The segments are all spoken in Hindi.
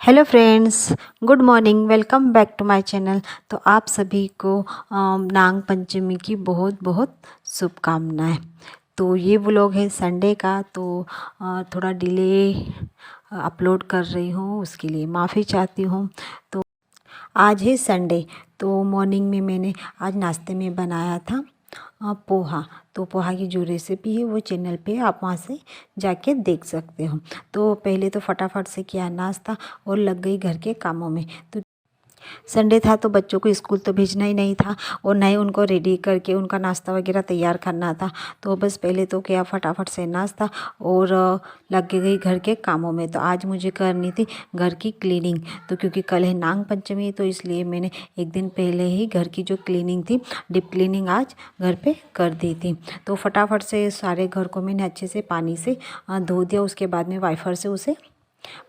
Hello friends, good morning. Welcome back to my channel. तो आप सभी को नाग पंचमी की बहुत बहुत शुभकामनाएं। तो ये व्लॉग है संडे का, तो थोड़ा डिले अपलोड कर रही हूँ, उसके लिए माफ़ी चाहती हूँ। तो आज है संडे, तो मॉर्निंग में मैंने आज नाश्ते में बनाया था पोहा। तो पोहा की जो रेसिपी है वो चैनल पे आप वहाँ से जाके देख सकते हो। तो पहले तो फटाफट से किया नाश्ता और लग गई घर के कामों में। तो संडे था तो बच्चों को स्कूल तो भेजना ही नहीं था और ना ही उनको रेडी करके उनका नाश्ता वगैरह तैयार करना था। तो बस पहले तो किया फटाफट से नाश्ता और लग गई घर के कामों में। तो आज मुझे करनी थी घर की क्लीनिंग। तो क्योंकि कल है नाग पंचमी, तो इसलिए मैंने एक दिन पहले ही घर की जो क्लीनिंग थी, डीप क्लीनिंग आज घर पे कर दी थी। तो फटाफट से सारे घर को मैंने अच्छे से पानी से धो दिया। उसके बाद में वाइफर से उसे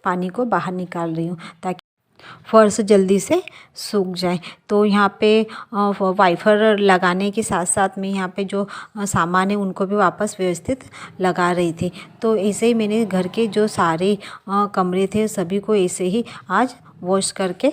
पानी को बाहर निकाल रही हूँ ताकि फर्श जल्दी से सूख जाए। तो यहाँ पे वाइफर लगाने के साथ साथ में यहाँ पे जो सामान है उनको भी वापस व्यवस्थित लगा रही थी। तो ऐसे ही मैंने घर के जो सारे कमरे थे सभी को ऐसे ही आज वॉश करके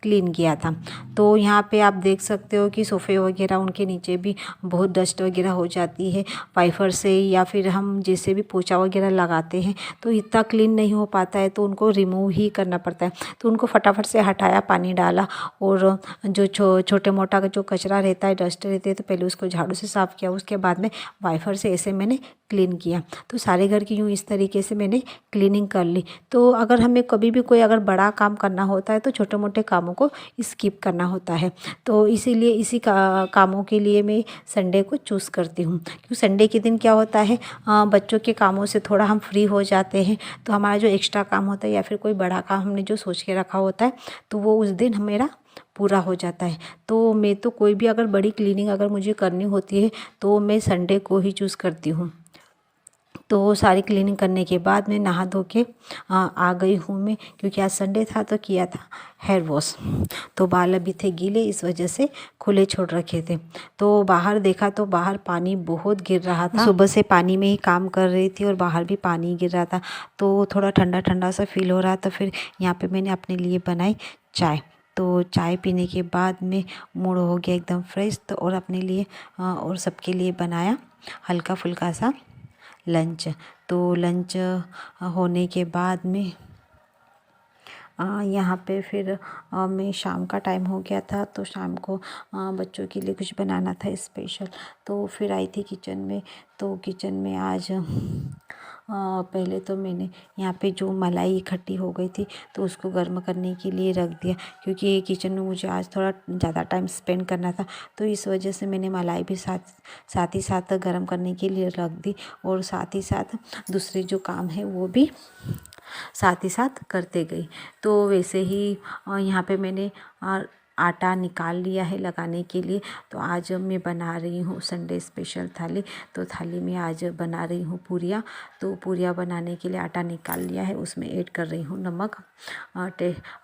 क्लीन किया था। तो यहाँ पे आप देख सकते हो कि सोफ़े वगैरह उनके नीचे भी बहुत डस्ट वगैरह हो जाती है वाइफर से, या फिर हम जैसे भी पोछा वगैरह लगाते हैं तो इतना क्लीन नहीं हो पाता है, तो उनको रिमूव ही करना पड़ता है। तो उनको फटाफट से हटाया, पानी डाला और जो छोटे मोटा जो कचरा रहता है, डस्ट रहती है, तो पहले उसको झाड़ू से साफ़ किया। उसके बाद में वाइफर से ऐसे मैंने क्लीन किया। तो सारे घर की यूँ इस तरीके से मैंने क्लीनिंग कर ली। तो अगर हमें कभी भी कोई अगर बड़ा काम करना होता है तो छोटे मोटे कामों को स्किप करना होता है। तो इसीलिए इसी कामों के लिए मैं संडे को चूज़ करती हूँ, क्योंकि संडे के दिन क्या होता है, बच्चों के कामों से थोड़ा हम फ्री हो जाते हैं। तो हमारा जो एक्स्ट्रा काम होता है या फिर कोई बड़ा काम हमने जो सोच के रखा होता है तो वो उस दिन मेरा पूरा हो जाता है। तो मैं तो कोई भी अगर बड़ी क्लीनिंग अगर मुझे करनी होती है तो मैं संडे को ही चूज़ करती हूँ। तो सारी क्लीनिंग करने के बाद मैं नहा धो के आ गई हूँ मैं, क्योंकि आज संडे था तो किया था हेयर वॉश। तो बाल अभी थे गीले, इस वजह से खुले छोड़ रखे थे। तो बाहर देखा तो बाहर पानी बहुत गिर रहा था। सुबह से पानी में ही काम कर रही थी और बाहर भी पानी गिर रहा था, तो थोड़ा ठंडा ठंडा सा फील हो रहा था। फिर यहाँ पे मैंने अपने लिए बनाई चाय। तो चाय पीने के बाद में मूड हो गया एकदम फ्रेश। तो और अपने लिए और सबके लिए बनाया हल्का फुल्का सा लंच। तो लंच होने के बाद में यहाँ पे फिर मैं शाम का टाइम हो गया था, तो शाम को बच्चों के लिए कुछ बनाना था स्पेशल। तो फिर आई थी किचन में। तो किचन में आज पहले तो मैंने यहाँ पे जो मलाई इकट्ठी हो गई थी तो उसको गर्म करने के लिए रख दिया, क्योंकि किचन में मुझे आज थोड़ा ज़्यादा टाइम स्पेंड करना था। तो इस वजह से मैंने मलाई भी साथ ही साथ गर्म करने के लिए रख दी, और साथ ही साथ दूसरे जो काम है वो भी साथ ही साथ करते गई। तो वैसे ही यहाँ पे मैंने आटा निकाल लिया है लगाने के लिए। तो आज मैं बना रही हूँ संडे स्पेशल थाली। तो थाली में आज बना रही हूँ पूरियाँ। तो पूरियाँ बनाने के लिए आटा निकाल लिया है, उसमें ऐड कर रही हूँ नमक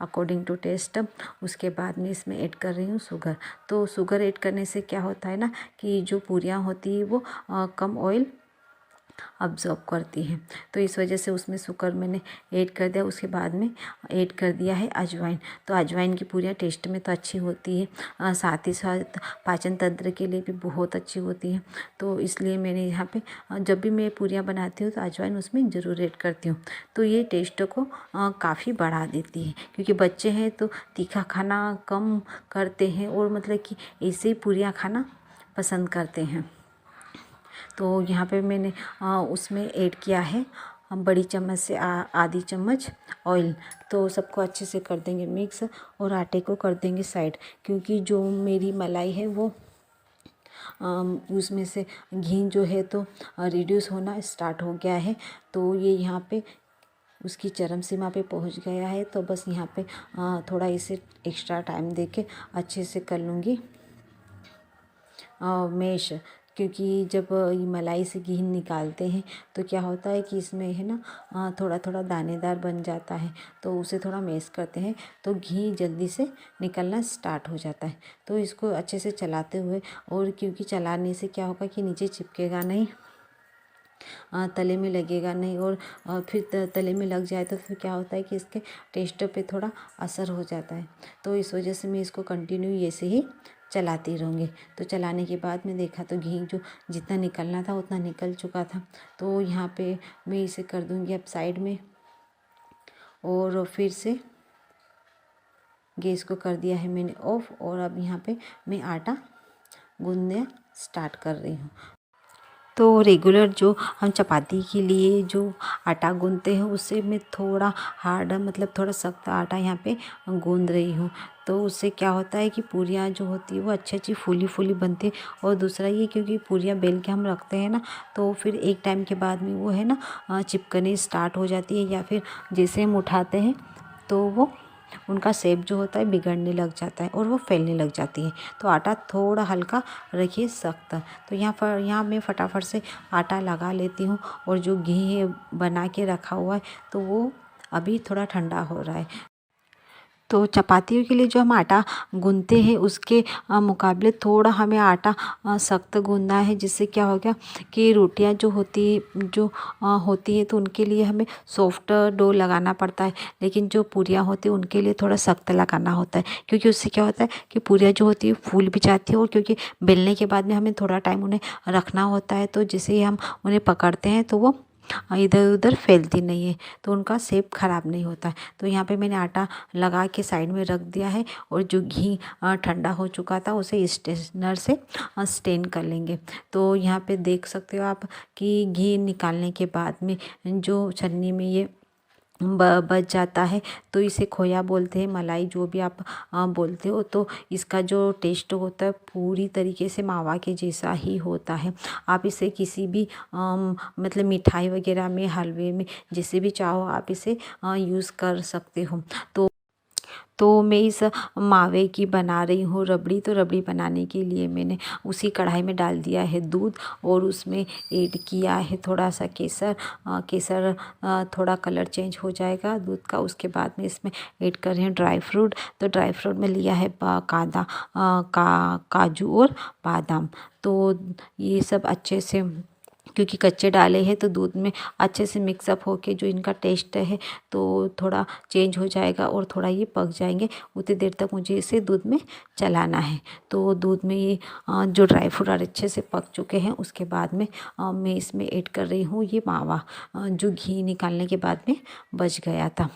अकॉर्डिंग टू टेस्ट। उसके बाद में इसमें ऐड कर रही हूँ शुगर। तो शुगर ऐड करने से क्या होता है ना, कि जो पूरियाँ होती है वो कम ऑयल अब्जॉर्ब करती हैं। तो इस वजह से उसमें शुगर मैंने ऐड कर दिया। उसके बाद में ऐड कर दिया है अजवाइन। तो अजवाइन की पूरियाँ टेस्ट में तो अच्छी होती है, साथ ही साथ पाचन तंत्र के लिए भी बहुत अच्छी होती है। तो इसलिए मैंने यहाँ पे जब भी मैं पूरियाँ बनाती हूँ तो अजवाइन उसमें ज़रूर ऐड करती हूँ। तो ये टेस्ट को काफ़ी बढ़ा देती है, क्योंकि बच्चे हैं तो तीखा खाना कम करते हैं और मतलब कि ऐसे ही पूरियाँ खाना पसंद करते हैं। तो यहाँ पे मैंने उसमें ऐड किया है बड़ी चम्मच से आधी चम्मच ऑयल। तो सबको अच्छे से कर देंगे मिक्स और आटे को कर देंगे साइड, क्योंकि जो मेरी मलाई है वो उसमें से घी जो है तो रिड्यूस होना स्टार्ट हो गया है। तो ये यहाँ पे उसकी चरम सीमा पे पहुँच गया है। तो बस यहाँ पे थोड़ा इसे एक्स्ट्रा टाइम देके अच्छे से कर लूँगी मैश। क्योंकि जब ये मलाई से घी निकालते हैं तो क्या होता है कि इसमें है ना थोड़ा थोड़ा दानेदार बन जाता है। तो उसे थोड़ा मैश करते हैं तो घी जल्दी से निकलना स्टार्ट हो जाता है। तो इसको अच्छे से चलाते हुए, और क्योंकि चलाने से क्या होगा कि नीचे चिपकेगा नहीं, तले में लगेगा नहीं। और फिर तले में लग जाए तो फिर क्या होता है कि इसके टेस्ट पे थोड़ा असर हो जाता है। तो इस वजह से मैं इसको कंटिन्यू ऐसे ही चलाती रहूँगी। तो चलाने के बाद में देखा तो घी जो जितना निकलना था उतना निकल चुका था। तो यहाँ पे मैं इसे कर दूँगी अब साइड में, और फिर से गैस को कर दिया है मैंने ऑफ। और अब यहाँ पे मैं आटा गूँधना स्टार्ट कर रही हूँ। तो रेगुलर जो हम चपाती के लिए जो आटा गूँथते हैं उससे मैं थोड़ा हार्ड मतलब थोड़ा सख्त आटा यहाँ पे गूँध रही हूँ। तो उससे क्या होता है कि पूरियाँ जो होती है वो अच्छी अच्छी फूली फूली बनती है। और दूसरा ये क्योंकि पूरियाँ बेल के हम रखते हैं ना, तो फिर एक टाइम के बाद में वो है ना चिपकनी स्टार्ट हो जाती है, या फिर जैसे हम उठाते हैं तो वो उनका शेप जो होता है बिगड़ने लग जाता है और वो फैलने लग जाती है। तो आटा थोड़ा हल्का रखिए, सख्त। तो यहाँ मैं फटाफट से आटा लगा लेती हूँ। और जो घी बना के रखा हुआ है तो वो अभी थोड़ा ठंडा हो रहा है। तो चपातियों के लिए जो हम आटा गूँथते हैं उसके मुकाबले थोड़ा हमें आटा सख्त गूँधना है, जिससे क्या हो गया कि रोटियां जो होती है तो उनके लिए हमें सॉफ्ट डो लगाना पड़ता है, लेकिन जो पूरियां होती है उनके लिए थोड़ा सख्त लगाना होता है। क्योंकि उससे क्या होता है कि पूरियां जो होती है फूल भी जाती है, और क्योंकि बेलने के बाद में हमें थोड़ा टाइम उन्हें रखना होता है, तो जैसे ही हम उन्हें पकड़ते हैं तो वो इधर उधर फैलती नहीं है, तो उनका शेप ख़राब नहीं होता है। तो यहाँ पे मैंने आटा लगा के साइड में रख दिया है। और जो घी ठंडा हो चुका था उसे स्ट्रेनर से स्टेन कर लेंगे। तो यहाँ पे देख सकते हो आप कि घी निकालने के बाद में जो छन्नी में ये बच जाता है, तो इसे खोया बोलते हैं, मलाई जो भी आप बोलते हो। तो इसका जो टेस्ट होता है पूरी तरीके से मावा के जैसा ही होता है। आप इसे किसी भी मतलब मिठाई वगैरह में, हलवे में, जैसे भी चाहो आप इसे यूज़ कर सकते हो। तो मैं इस मावे की बना रही हूँ रबड़ी। तो रबड़ी बनाने के लिए मैंने उसी कढ़ाई में डाल दिया है दूध, और उसमें ऐड किया है थोड़ा सा केसर। थोड़ा कलर चेंज हो जाएगा दूध का। उसके बाद में इसमें ऐड कर रहे हैं ड्राई फ्रूट। तो ड्राई फ्रूट में लिया है काजू और बादाम। तो ये सब अच्छे से, क्योंकि कच्चे डाले हैं तो दूध में अच्छे से मिक्सअप होके जो इनका टेस्ट है तो थोड़ा चेंज हो जाएगा, और थोड़ा ये पक जाएंगे। उतनी देर तक मुझे इसे दूध में चलाना है। तो दूध में ये जो ड्राई फ्रूट अच्छे से पक चुके हैं, उसके बाद में मैं इसमें ऐड कर रही हूँ ये मावा, जो घी निकालने के बाद में बच गया था।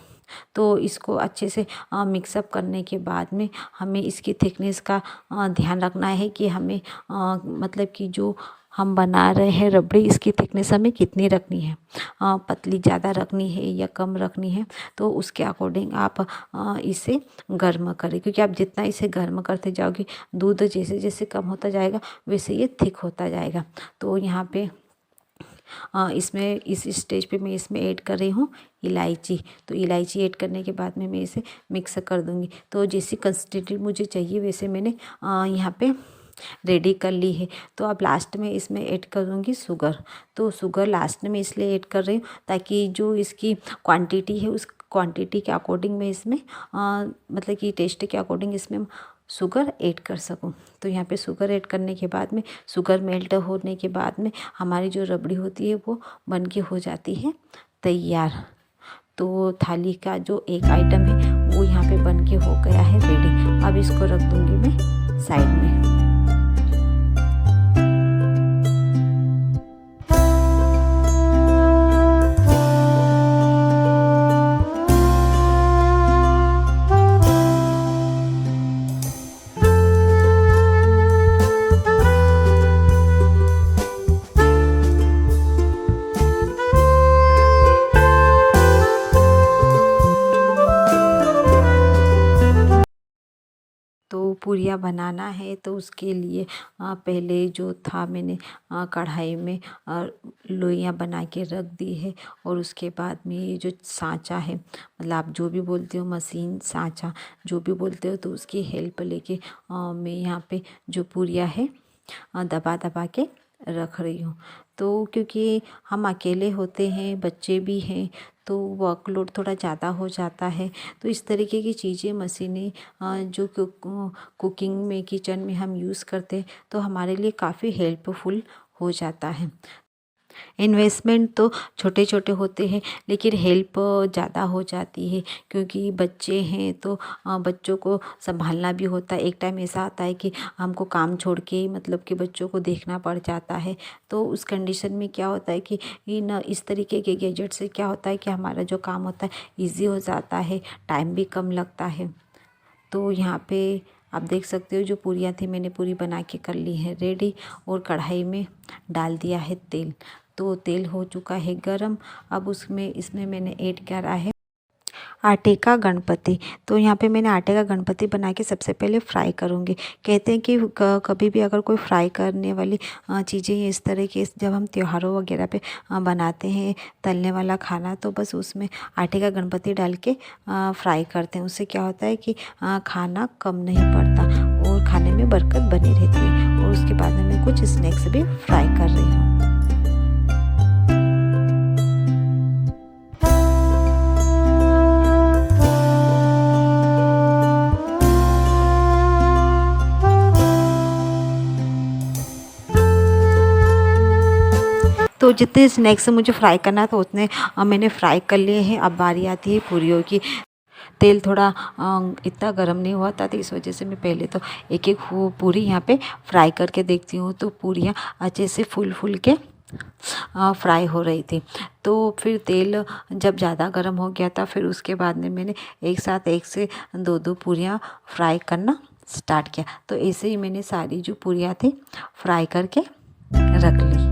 तो इसको अच्छे से मिक्सअप करने के बाद में हमें इसकी थिकनेस का ध्यान रखना है कि हमें मतलब कि जो हम बना रहे हैं रबड़ी, इसकी थिकनेस हमें कितनी रखनी है, पतली ज़्यादा रखनी है या कम रखनी है। तो उसके अकॉर्डिंग आप इसे गर्म करें, क्योंकि आप जितना इसे गर्म करते जाओगे दूध जैसे जैसे कम होता जाएगा वैसे ये थिक होता जाएगा। तो यहाँ पे इसमें इस स्टेज पे मैं इसमें ऐड कर रही हूँ इलायची। तो इलायची ऐड करने के बाद में मैं इसे मिक्स कर दूँगी। तो जैसी कंसिस्टेंसी मुझे चाहिए वैसे मैंने यहाँ पे रेडी कर ली है। तो अब लास्ट में इसमें ऐड करूँगी शुगर। तो शुगर लास्ट में इसलिए ऐड कर रही हूँ ताकि जो इसकी क्वांटिटी है उस क्वांटिटी के अकॉर्डिंग मैं इसमें मतलब कि टेस्ट के अकॉर्डिंग इसमें शुगर ऐड कर सकूं। तो यहाँ पे शुगर ऐड करने के बाद में, शुगर मेल्ट होने के बाद में हमारी जो रबड़ी होती है वो बन के हो जाती है तैयार। तो थाली का जो एक आइटम है वो यहाँ पे बन के हो गया है रेडी। अब इसको रख दूँगी मैं साइड में। तो पूरियाँ बनाना है तो उसके लिए पहले जो था मैंने कढ़ाई में लोइयाँ बना के रख दी है। और उसके बाद में ये जो सांचा है, मतलब आप जो भी बोलते हो, मशीन, सांचा, जो भी बोलते हो, तो उसकी हेल्प लेके मैं यहाँ पे जो पूरियाँ है दबा दबा के रख रही हूँ। तो क्योंकि हम अकेले होते हैं, बच्चे भी हैं, तो वर्कलोड थोड़ा ज़्यादा हो जाता है। तो इस तरीके की चीज़ें, मशीनें जो कुकिंग में, किचन में हम यूज़ करते हैं तो हमारे लिए काफ़ी हेल्पफुल हो जाता है। इन्वेस्टमेंट तो छोटे छोटे होते हैं लेकिन हेल्प ज़्यादा हो जाती है, क्योंकि बच्चे हैं तो बच्चों को संभालना भी होता है। एक टाइम ऐसा आता है कि हमको काम छोड़ के मतलब कि बच्चों को देखना पड़ जाता है। तो उस कंडीशन में क्या होता है कि इन इस तरीके के गैजेट से क्या होता है कि हमारा जो काम होता है ईजी हो जाता है, टाइम भी कम लगता है। तो यहाँ पे आप देख सकते हो जो पूरियाँ थी मैंने पूरी बना के कर ली है रेडी, और कढ़ाई में डाल दिया है तेल। तो तेल हो चुका है गरम। अब इसमें मैंने ऐड करा है आटे का गणपति। तो यहाँ पे मैंने आटे का गणपति बना के सबसे पहले फ्राई करूँगी। कहते हैं कि कभी भी अगर कोई फ्राई करने वाली चीज़ें इस तरह की जब हम त्योहारों वगैरह पे बनाते हैं तलने वाला खाना, तो बस उसमें आटे का गणपति डाल के फ्राई करते हैं। उससे क्या होता है कि खाना कम नहीं पड़ता और खाने में बरकत बनी रहती है। और उसके बाद में मैं कुछ स्नैक्स भी फ्राई कर रही हूँ। तो जितने स्नैक्स मुझे फ्राई करना था उतने मैंने फ्राई कर लिए हैं। अब बारी आती है पूरियों की। तेल थोड़ा इतना गर्म नहीं हुआ था, तो इस वजह से मैं पहले तो एक एक पूरी यहाँ पे फ्राई करके देखती हूँ। तो पूरियाँ अच्छे से फूल के फ्राई हो रही थी। तो फिर तेल जब ज़्यादा गर्म हो गया था, फिर उसके बाद में मैंने एक साथ एक से दो पूरियाँ फ्राई करना स्टार्ट किया। तो ऐसे ही मैंने सारी जो पूरियाँ थी फ्राई करके रख ली।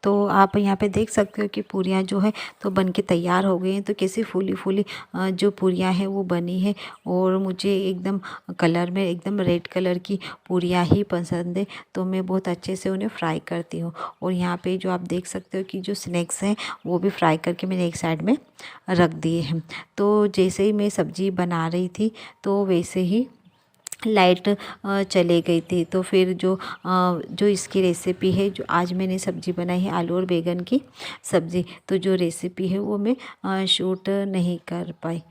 तो आप यहाँ पे देख सकते हो कि पूरियाँ जो है तो बन के तैयार हो गई हैं। तो कैसी फूली फूली जो पूरियाँ हैं वो बनी है। और मुझे एकदम कलर में एकदम रेड कलर की पूरियाँ ही पसंद है, तो मैं बहुत अच्छे से उन्हें फ्राई करती हूँ। और यहाँ पे जो आप देख सकते हो कि जो स्नैक्स हैं वो भी फ्राई करके मैंने एक साइड में रख दिए हैं। तो जैसे ही मैं सब्ज़ी बना रही थी तो वैसे ही लाइट चले गई थी। तो फिर जो इसकी रेसिपी है, जो आज मैंने सब्ज़ी बनाई है आलू और बैंगन की सब्ज़ी, तो जो रेसिपी है वो मैं शूट नहीं कर पाई।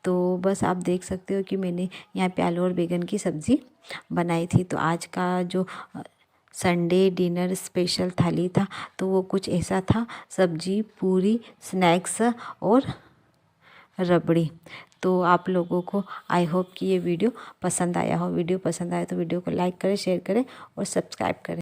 तो बस आप देख सकते हो कि मैंने यहाँ पे आलू और बैंगन की सब्ज़ी बनाई थी। तो आज का जो संडे डिनर स्पेशल थाली था तो वो कुछ ऐसा था, सब्ज़ी, पूरी, स्नैक्स और रबड़ी। तो आप लोगों को आई होप कि ये वीडियो पसंद आया हो। वीडियो पसंद आया तो वीडियो को लाइक करें, शेयर करें और सब्सक्राइब करें।